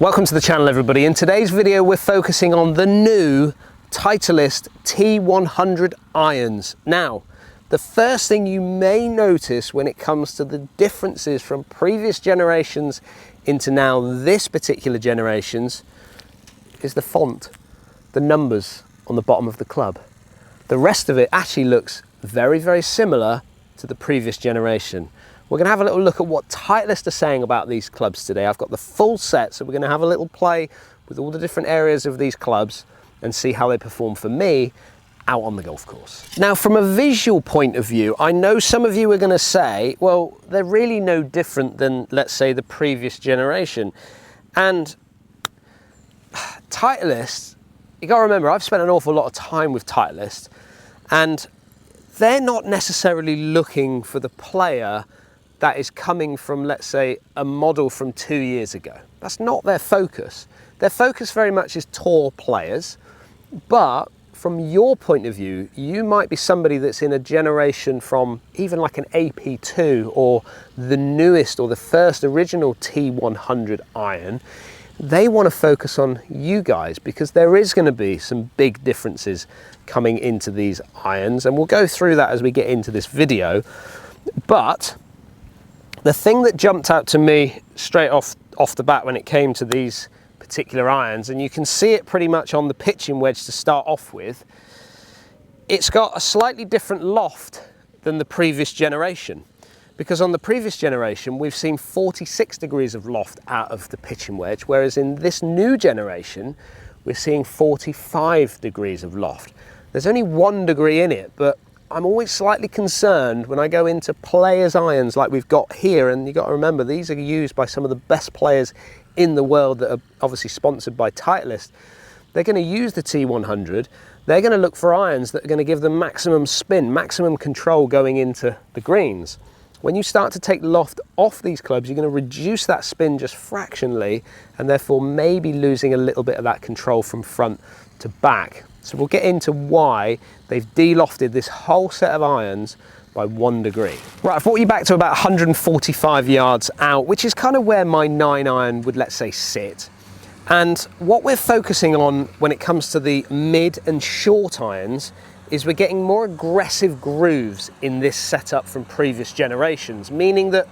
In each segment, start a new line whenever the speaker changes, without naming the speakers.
Welcome to the channel, everybody. In today's video we're focusing on the new Titleist T100 irons. Now, the first thing you may notice when it comes to the differences from previous generations into now this particular generations is the font, the numbers on the bottom of the club. The rest of it actually looks very, very similar to the previous generation. We're going to have a little look at what Titleist are saying about these clubs today. I've got the full set, so we're going to have a little play with all the different areas of these clubs and see how they perform for me out on the golf course. Now, from a visual point of view, I know some of you are going to say, well, they're really no different than, let's say, the previous generation. And Titleist, you got to remember, I've spent an awful lot of time with Titleist, and they're not necessarily looking for the player that is coming from, let's say, a model from 2 years ago. That's not their focus. Their focus very much is tour players, but from your point of view, you might be somebody that's in a generation from even like an AP2 or the newest or the first original T100 iron. They want to focus on you guys because there is going to be some big differences coming into these irons, and we'll go through that as we get into this video. But the thing that jumped out to me straight off the bat when it came to these particular irons, and you can see it pretty much on the pitching wedge to start off with, it's got a slightly different loft than the previous generation. Because on the previous generation, we've seen 46 degrees of loft out of the pitching wedge, whereas in this new generation, we're seeing 45 degrees of loft. There's only 1 degree in it, but I'm always slightly concerned when I go into players' irons like we've got here, and you've got to remember, these are used by some of the best players in the world that are obviously sponsored by Titleist. They're going to use the T100. They're going to look for irons that are going to give them maximum spin, maximum control going into the greens. When you start to take loft off these clubs, you're going to reduce that spin just fractionally, and therefore maybe losing a little bit of that control from front to back. So we'll get into why they've de-lofted this whole set of irons by 1 degree. Right, I've brought you back to about 145 yards out, which is kind of where my 9 iron would, let's say, sit. And what we're focusing on when it comes to the mid and short irons is we're getting more aggressive grooves in this setup from previous generations, meaning that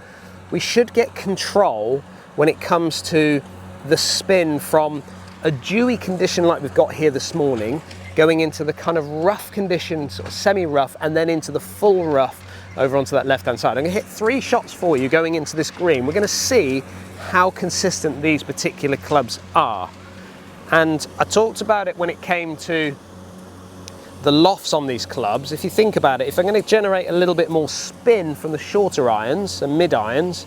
we should get control when it comes to the spin from a dewy condition like we've got here this morning, going into the kind of rough condition, sort of semi-rough, and then into the full rough over onto that left-hand side. I'm going to hit 3 shots for you going into this green. We're going to see how consistent these particular clubs are. And I talked about it when it came to the lofts on these clubs. If you think about it, if I'm going to generate a little bit more spin from the shorter irons and mid irons,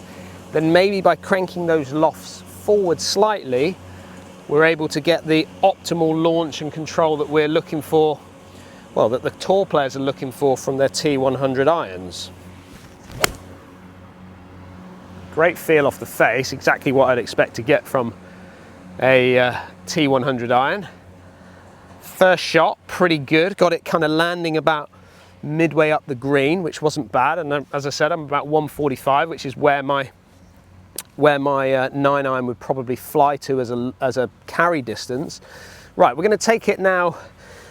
then maybe by cranking those lofts forward slightly, we're able to get the optimal launch and control that we're looking for, well, that the tour players are looking for from their T100 irons. Great feel off the face, exactly what I'd expect to get from a T100 iron. First shot, pretty good. Got it kind of landing about midway up the green, which wasn't bad. And as I said, I'm about 145, which is where my 9 iron would probably fly to as a carry distance. Right, we're going to take it now.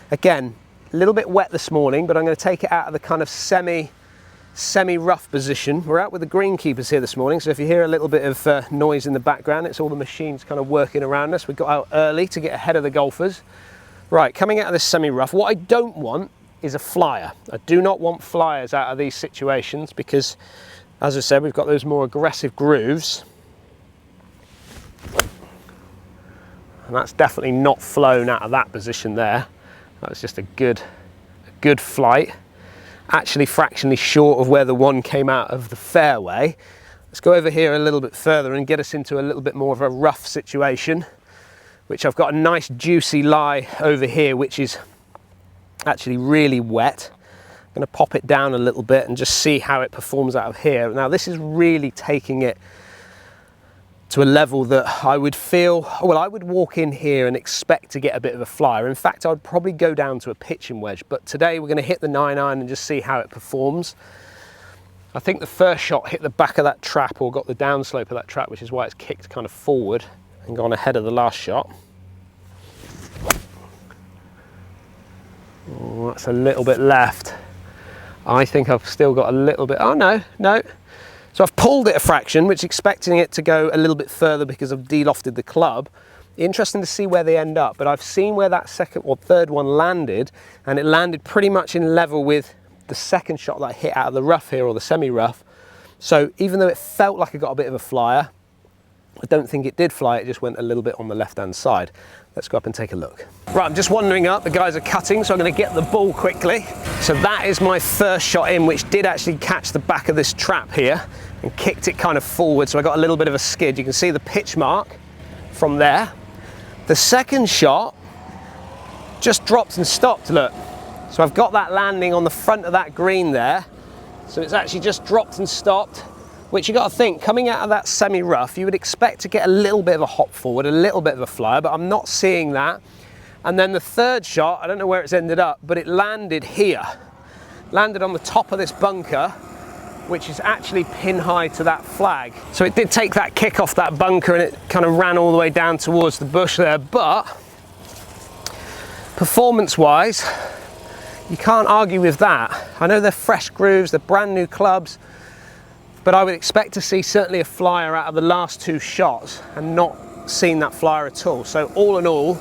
Again, a little bit wet this morning, but I'm going to take it out of the kind of semi-rough position. We're out with the greenkeepers here this morning, so if you hear a little bit of noise in the background, it's all the machines kind of working around us. We got out early to get ahead of the golfers. Right, coming out of this semi-rough, what I don't want is a flyer. I do not want flyers out of these situations because, as I said, we've got those more aggressive grooves. And that's definitely not flown out of that position there. That's just a good flight. Actually fractionally short of where the one came out of the fairway. Let's go over here a little bit further and get us into a little bit more of a rough situation, which I've got a nice juicy lie over here, which is actually really wet. I'm going to pop it down a little bit and just see how it performs out of here. Now this is really taking it to a level that I would feel, well, I would walk in here and expect to get a bit of a flyer. In fact, I'd probably go down to a pitching wedge, but today we're going to hit the 9 iron and just see how it performs. I think the first shot hit the back of that trap or got the downslope of that trap, which is why it's kicked kind of forward. and gone ahead of the last shot. Oh, that's a little bit left. I think I've still got a little bit, oh no. So I've pulled it a fraction, which is expecting it to go a little bit further because I've de-lofted the club. Interesting to see where they end up, but I've seen where that second or third one landed, and it landed pretty much in level with the second shot that I hit out of the rough here, or the semi-rough. So even though it felt like I got a bit of a flyer, I don't think it did fly, it just went a little bit on the left-hand side. Let's go up and take a look. Right, I'm just wandering up, the guys are cutting, so I'm gonna get the ball quickly. So that is my first shot in, which did actually catch the back of this trap here and kicked it kind of forward, so I got a little bit of a skid. You can see the pitch mark from there. The second shot just dropped and stopped, look. So I've got that landing on the front of that green there. So it's actually just dropped and stopped, which you got to think, coming out of that semi-rough, you would expect to get a little bit of a hop forward, a little bit of a flyer, but I'm not seeing that. And then the third shot, I don't know where it's ended up, but it landed here. Landed on the top of this bunker, which is actually pin high to that flag. So it did take that kick off that bunker and it kind of ran all the way down towards the bush there, but performance-wise, you can't argue with that. I know they're fresh grooves, they're brand new clubs, but I would expect to see certainly a flyer out of the last two shots and not seen that flyer at all. So all in all,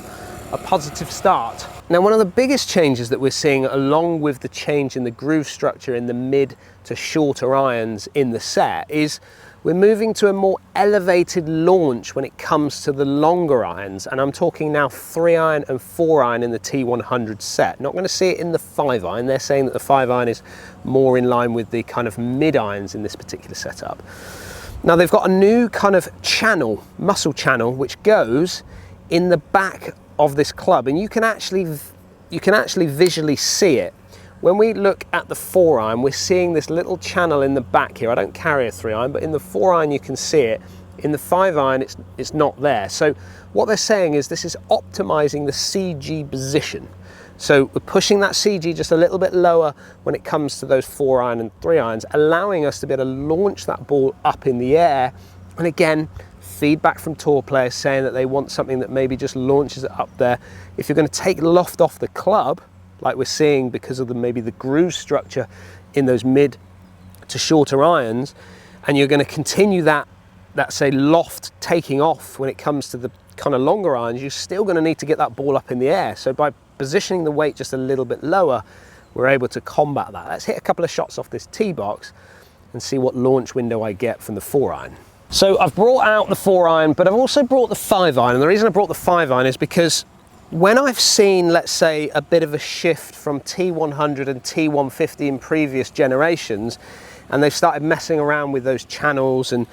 a positive start. Now, one of the biggest changes that we're seeing, along with the change in the groove structure in the mid to shorter irons in the set, is we're moving to a more elevated launch when it comes to the longer irons. And I'm talking now 3-iron and 4-iron in the T100 set. Not going to see it in the 5-iron. They're saying that the 5-iron is more in line with the kind of mid-irons in this particular setup. Now, they've got a new kind of channel, muscle channel, which goes in the back of this club, and you can actually visually see it. When we look at the 4-iron, we're seeing this little channel in the back here. I don't carry a 3-iron, but in the 4-iron you can see it. In the 5-iron it's not there. So what they're saying is this is optimizing the CG position. So we're pushing that CG just a little bit lower when it comes to those 4-iron and 3-irons, allowing us to be able to launch that ball up in the air. And again, feedback from tour players saying that they want something that maybe just launches it up there. If you're going to take loft off the club, like we're seeing because of maybe the groove structure in those mid to shorter irons, and you're going to continue that say loft taking off when it comes to the kind of longer irons, you're still going to need to get that ball up in the air. So by positioning the weight just a little bit lower, we're able to combat that. Let's hit a couple of shots off this tee box and see what launch window I get from the 4-iron. So I've brought out the 4-iron, but I've also brought the 5-iron, and the reason I brought the 5-iron is because when I've seen, let's say, a bit of a shift from T100 and T150 in previous generations, and they've started messing around with those channels and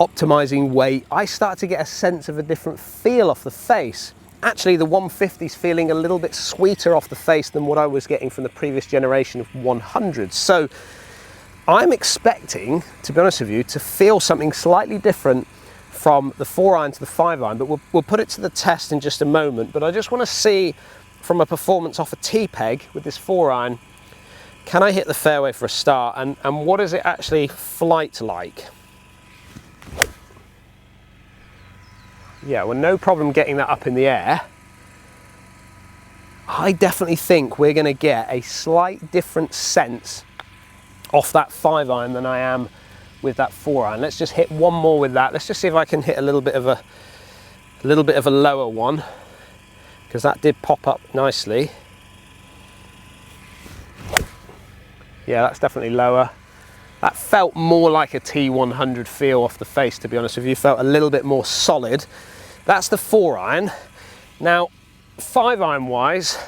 optimizing weight, I start to get a sense of a different feel off the face. Actually, the 150's feeling a little bit sweeter off the face than what I was getting from the previous generation of 100s. So I'm expecting, to be honest with you, to feel something slightly different from the 4-iron to the 5-iron, but we'll put it to the test in just a moment. But I just want to see from a performance off a T-peg with this 4-iron, can I hit the fairway for a start, and what is it actually flight like? Yeah, well, no problem getting that up in the air. I definitely think we're going to get a slight different sense off that 5-iron than I am with that 4-iron. Let's just hit one more with that. Let's just see if I can hit a little bit of a lower one, because that did pop up nicely. Yeah, that's definitely lower. That felt more like a T100 feel off the face, to be honest with you. Felt a little bit more solid. That's the 4-iron. Now, 5-iron wise,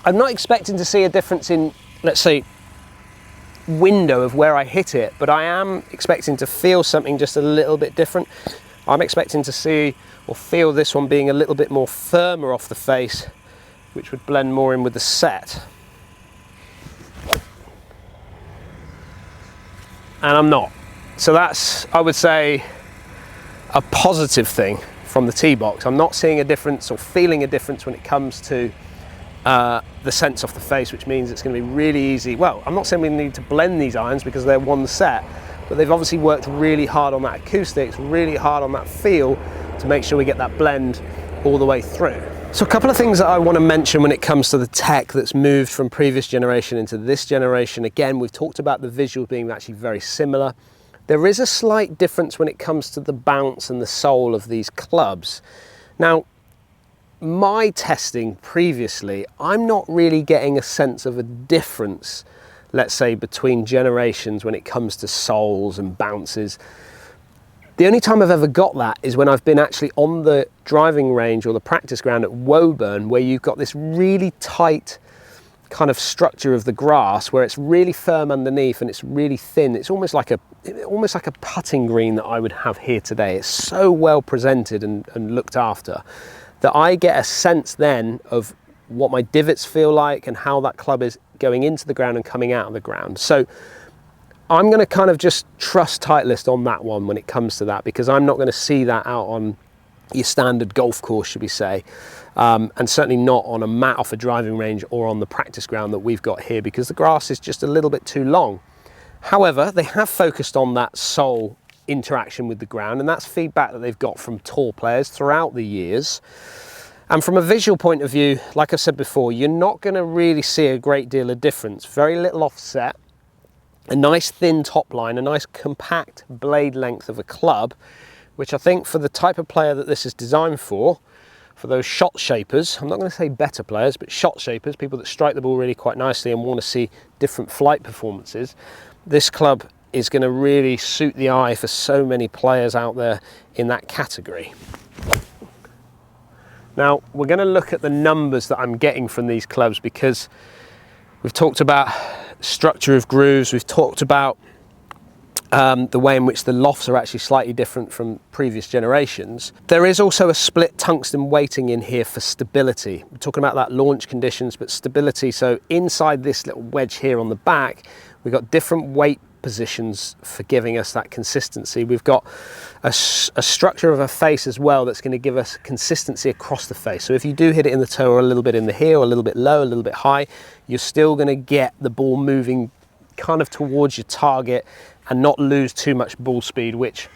I'm not expecting to see a difference in, let's say, window of where I hit it, but I am expecting to feel something just a little bit different. I'm expecting to see or feel this one being a little bit more firmer off the face, which would blend more in with the set. And I'm not. So that's, I would say, a positive thing from the tee box. I'm not seeing a difference or feeling a difference when it comes to the sense off the face, which means it's going to be really easy. Well, I'm not saying we need to blend these irons because they're one set, but they've obviously worked really hard on that acoustics, really hard on that feel, to make sure we get that blend all the way through. So a couple of things that I want to mention when it comes to the tech that's moved from previous generation into this generation. Again, we've talked about the visuals being actually very similar. There is a slight difference when it comes to the bounce and the sole of these clubs. Now, my testing previously, I'm not really getting a sense of a difference, let's say, between generations when it comes to soles and bounces. The only time I've ever got that is when I've been actually on the driving range or the practice ground at Woburn, where you've got this really tight kind of structure of the grass where it's really firm underneath and it's really thin. It's almost like a putting green that I would have here today. It's so well presented and looked after that I get a sense then of what my divots feel like and how that club is going into the ground and coming out of the ground. So I'm going to kind of just trust Titleist on that one when it comes to that, because I'm not going to see that out on your standard golf course, should we say, and certainly not on a mat off a driving range or on the practice ground that we've got here, because the grass is just a little bit too long. However, they have focused on that sole interaction with the ground, and that's feedback that they've got from tour players throughout the years. And from a visual point of view, like I said before, you're not going to really see a great deal of difference. Very little offset, a nice thin top line, a nice compact blade length of a club, which I think for the type of player that this is designed for those shot shapers, I'm not going to say better players, but shot shapers, people that strike the ball really quite nicely and want to see different flight performances, this club is going to really suit the eye for so many players out there in that category. Now, we're going to look at the numbers that I'm getting from these clubs, because we've talked about structure of grooves, we've talked about the way in which the lofts are actually slightly different from previous generations. There is also a split tungsten weighting in here for stability. We're talking about that launch conditions, but stability. So inside this little wedge here on the back, we've got different weight positions for giving us that consistency. We've got a structure of a face as well that's going to give us consistency across the face. So if you do hit it in the toe or a little bit in the heel, a little bit low, a little bit high, you're still going to get the ball moving kind of towards your target and not lose too much ball speed, which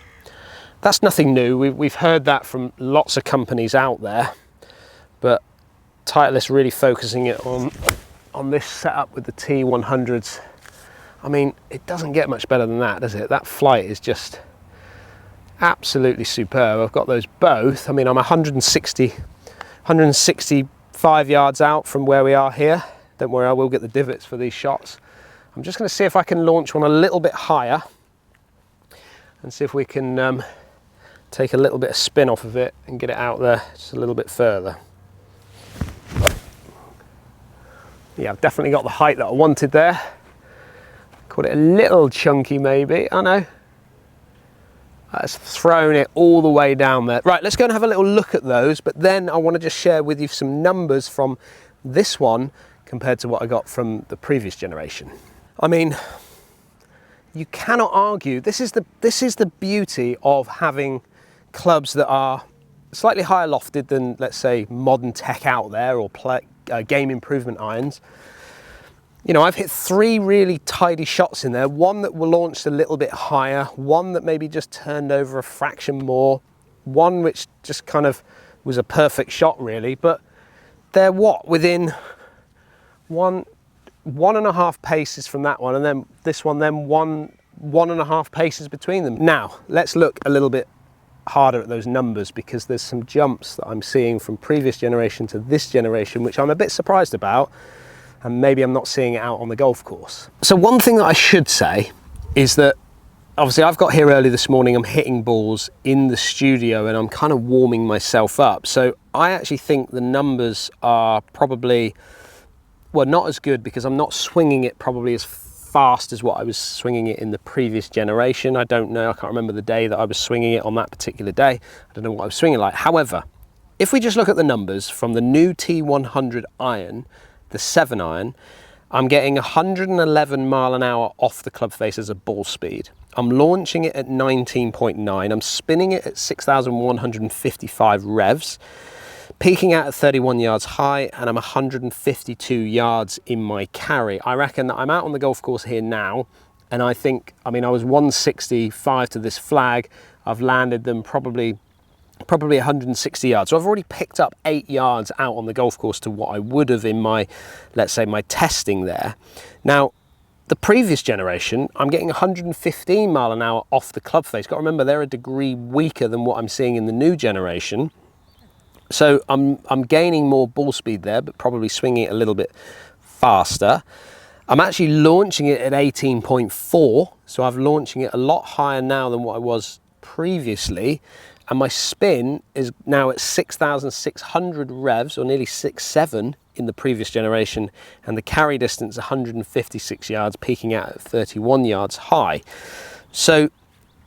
that's nothing new. We've heard that from lots of companies out there, but Titleist really focusing it on this setup with the T100s. I mean, it doesn't get much better than that, does it? That flight is just absolutely superb. I've got those both. I mean, I'm 165 yards out from where we are here. Don't worry, I will get the divots for these shots. I'm just going to see if I can launch one a little bit higher and see if we can take a little bit of spin off of it and get it out there just a little bit further. Yeah, I've definitely got the height that I wanted there. Caught it a little chunky maybe, I know. That's thrown it all the way down there. Right, let's go and have a little look at those, but then I want to just share with you some numbers from this one compared to what I got from the previous generation. I mean, you cannot argue. This is the beauty of having clubs that are slightly higher lofted than, let's say, modern tech out there, or game improvement irons. You know, I've hit 3 really tidy shots in there. One that were launched a little bit higher, one that maybe just turned over a fraction more, one which just kind of was a perfect shot really, but they're within 1.5 paces from that one, and then this one, then 1.5 paces between them. Now, let's look a little bit harder at those numbers, because there's some jumps that I'm seeing from previous generation to this generation, which I'm a bit surprised about, and maybe I'm not seeing it out on the golf course. So one thing that I should say is that obviously I've got here early this morning, I'm hitting balls in the studio and I'm kind of warming myself up. So I actually think the numbers are probably, well, not as good, because I'm not swinging it probably as fast as what I was swinging it in the previous generation. I don't know, I can't remember the day that I was swinging it on that particular day. I don't know what I was swinging like. However, if we just look at the numbers from the new T100 iron, the 7 iron, I'm getting 111 mile an hour off the club face as a ball speed. I'm launching it at 19.9. I'm spinning it at 6,155 revs, peaking out at 31 yards high, and I'm 152 yards in my carry. I reckon that I'm out on the golf course here now, and I think, I mean, I was 165 to this flag. I've landed them probably probably 160 yards. So I've already picked up 8 yards out on the golf course to what I would have in my, let's say, my testing there. Now, the previous generation, I'm getting 115 mile an hour off the club face. Got to remember, they're a degree weaker than what I'm seeing in the new generation. So I'm gaining more ball speed there, but probably swinging it a little bit faster. I'm actually launching it at 18.4, so I'm launching it a lot higher now than what I was previously. And my spin is now at 6,600 revs, or nearly 6.7 in the previous generation, and the carry distance 156 yards, peaking out at 31 yards high. So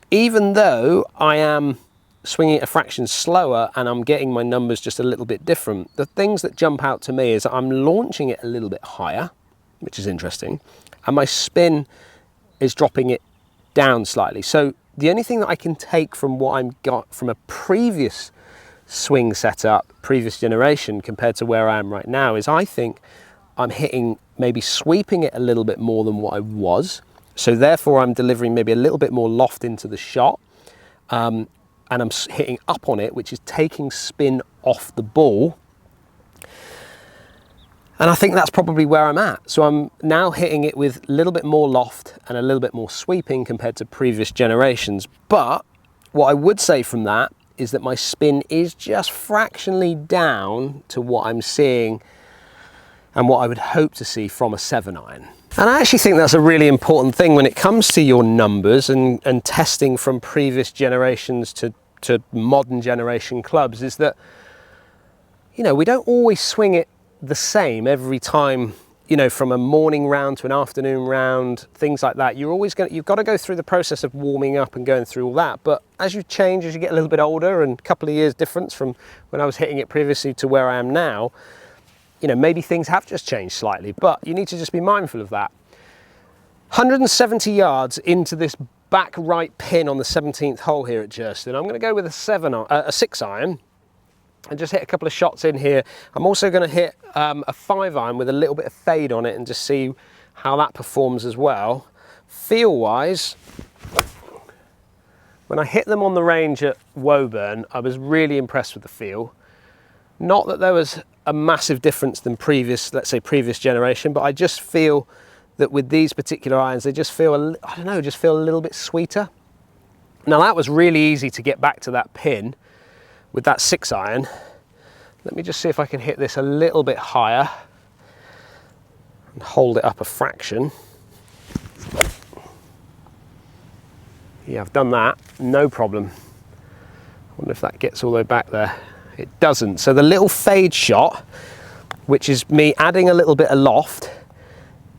even though I am swinging it a fraction slower and I'm getting my numbers just a little bit different, the things that jump out to me is that I'm launching it a little bit higher, which is interesting, and my spin is dropping it down slightly. So the only thing that I can take from what I've got from a previous swing setup, previous generation, compared to where I am right now, is I think I'm hitting, maybe sweeping it a little bit more than what I was. So therefore I'm delivering maybe a little bit more loft into the shot. And I'm hitting up on it, which is taking spin off the ball. And I think that's probably where I'm at. So I'm now hitting it with a little bit more loft and a little bit more sweeping compared to previous generations. But what I would say from that is that my spin is just fractionally down to what I'm seeing and what I would hope to see from a 7-iron. And I actually think that's a really important thing when it comes to your numbers and testing from previous generations to modern generation clubs, is that, you know, we don't always swing it the same every time, you know, from a morning round to an afternoon round, things like that. You've got to go through the process of warming up and going through all that. But as you change, as you get a little bit older, and a couple of years difference from when I was hitting it previously to where I am now, you know, maybe things have just changed slightly, but you need to just be mindful of that. 170 yards into this back right pin on the 17th hole here at Jerston. I'm going to go with a 6-iron and just hit a couple of shots in here. I'm also going to hit a 5-iron with a little bit of fade on it and just see how that performs as well. Feel-wise, when I hit them on the range at Woburn, I was really impressed with the feel. Not that there was a massive difference than previous, let's say previous generation, but I just feel that with these particular irons, they just feel, I don't know, just feel a little bit sweeter. Now that was really easy to get back to that pin with that 6-iron. Let me just see if I can hit this a little bit higher and hold it up a fraction. Yeah, I've done that, no problem. I wonder if that gets all the way back there. It doesn't. So the little fade shot, which is me adding a little bit of loft,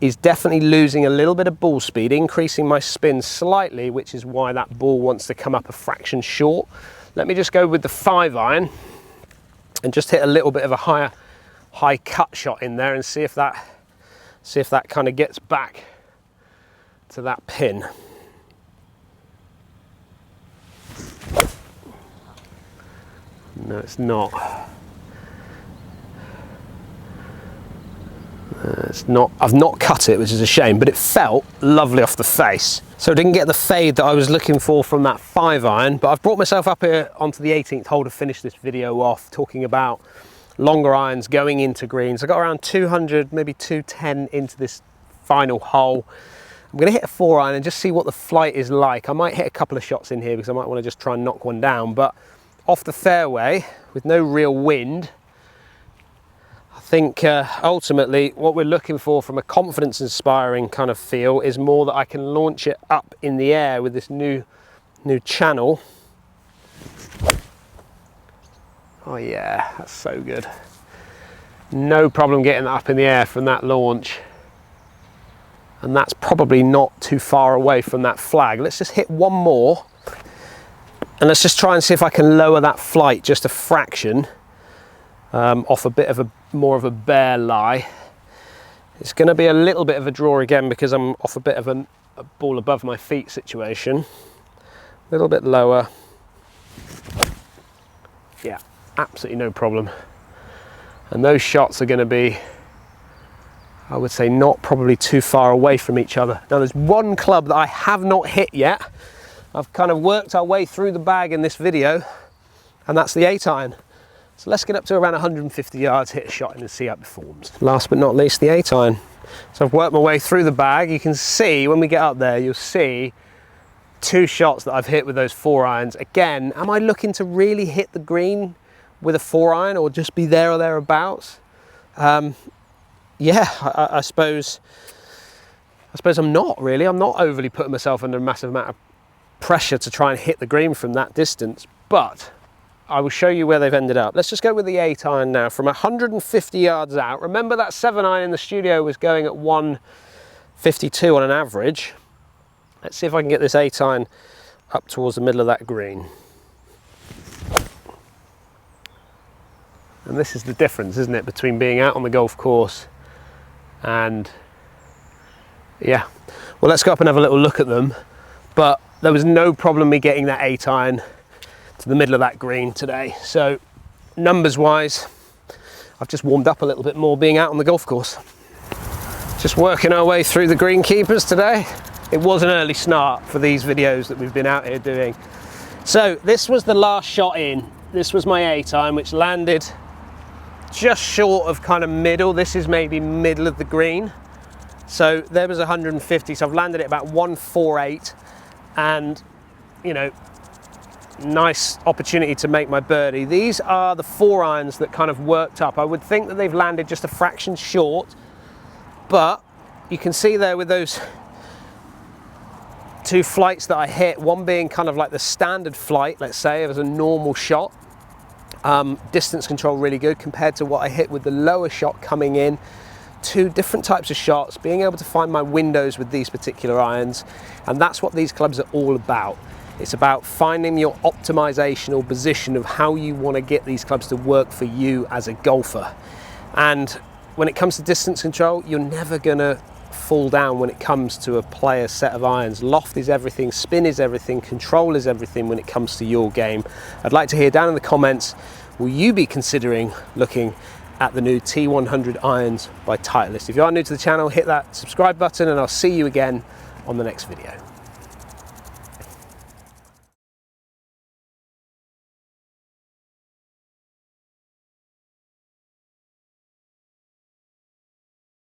is definitely losing a little bit of ball speed, increasing my spin slightly, which is why that ball wants to come up a fraction short. Let me just go with the 5-iron and just hit a little bit of a high cut shot in there and see if that kind of gets back to that pin. No, it's not. It's not. I've not cut it, which is a shame, but it felt lovely off the face. So I didn't get the fade that I was looking for from that 5-iron, but I've brought myself up here onto the 18th hole to finish this video off, talking about longer irons going into greens. I got around 200, maybe 210 into this final hole. I'm going to hit a 4-iron and just see what the flight is like. I might hit a couple of shots in here because I might want to just try and knock one down, but off the fairway with no real wind, I think ultimately what we're looking for from a confidence inspiring kind of feel is more that I can launch it up in the air with this new channel. Oh yeah, that's so good. No problem getting that up in the air from that launch. And that's probably not too far away from that flag. Let's just hit one more. And let's just try and see if I can lower that flight just a fraction off a bit of more of a bare lie. It's going to be a little bit of a draw again because I'm off a bit of a ball above my feet situation. A little bit lower. Yeah, absolutely no problem. And those shots are going to be, I would say, not probably too far away from each other. Now there's one club that I have not hit yet. I've kind of worked our way through the bag in this video, and that's the 8 iron. So let's get up to around 150 yards, hit a shot in and see how it performs. Last but not least, the 8 iron. So I've worked my way through the bag. You can see when we get up there, you'll see 2 shots that I've hit with those 4 irons. Again, am I looking to really hit the green with a 4 iron or just be there or thereabouts? Yeah, I suppose I'm not really. I'm not overly putting myself under a massive amount of pressure to try and hit the green from that distance, but I will show you where they've ended up. Let's just go with the 8 iron now from 150 yards out. Remember that 7 iron in the studio was going at 152 on an average. Let's see if I can get this 8 iron up towards the middle of that green. And this is the difference, isn't it, between being out on the golf course and, yeah. Well, let's go up and have a little look at them. But there was no problem me getting that 8 iron to the middle of that green today. So numbers wise, I've just warmed up a little bit more being out on the golf course. Just working our way through the greenkeepers today. It was an early start for these videos that we've been out here doing. So this was the last shot in. This was my 8 iron, which landed just short of kind of middle. This is maybe middle of the green. So there was 150, so I've landed it about 148, and you know, nice opportunity to make my birdie. These are the 4 irons that kind of worked up. I would think that they've landed just a fraction short, but you can see there with those 2 flights that I hit, one being kind of like the standard flight, let's say, as a normal shot. Distance control really good compared to what I hit with the lower shot coming in. 2 different types of shots, being able to find my windows with these particular irons, and that's what these clubs are all about. It's about finding your optimizational position of how you want to get these clubs to work for you as a golfer. And when it comes to distance control, you're never gonna fall down when it comes to a player's set of irons. Loft is everything, spin is everything, control is everything when it comes to your game. I'd like to hear down in the comments, will you be considering looking at the new T100 irons by Titleist? If you are new to the channel, hit that subscribe button and I'll see you again on the next video.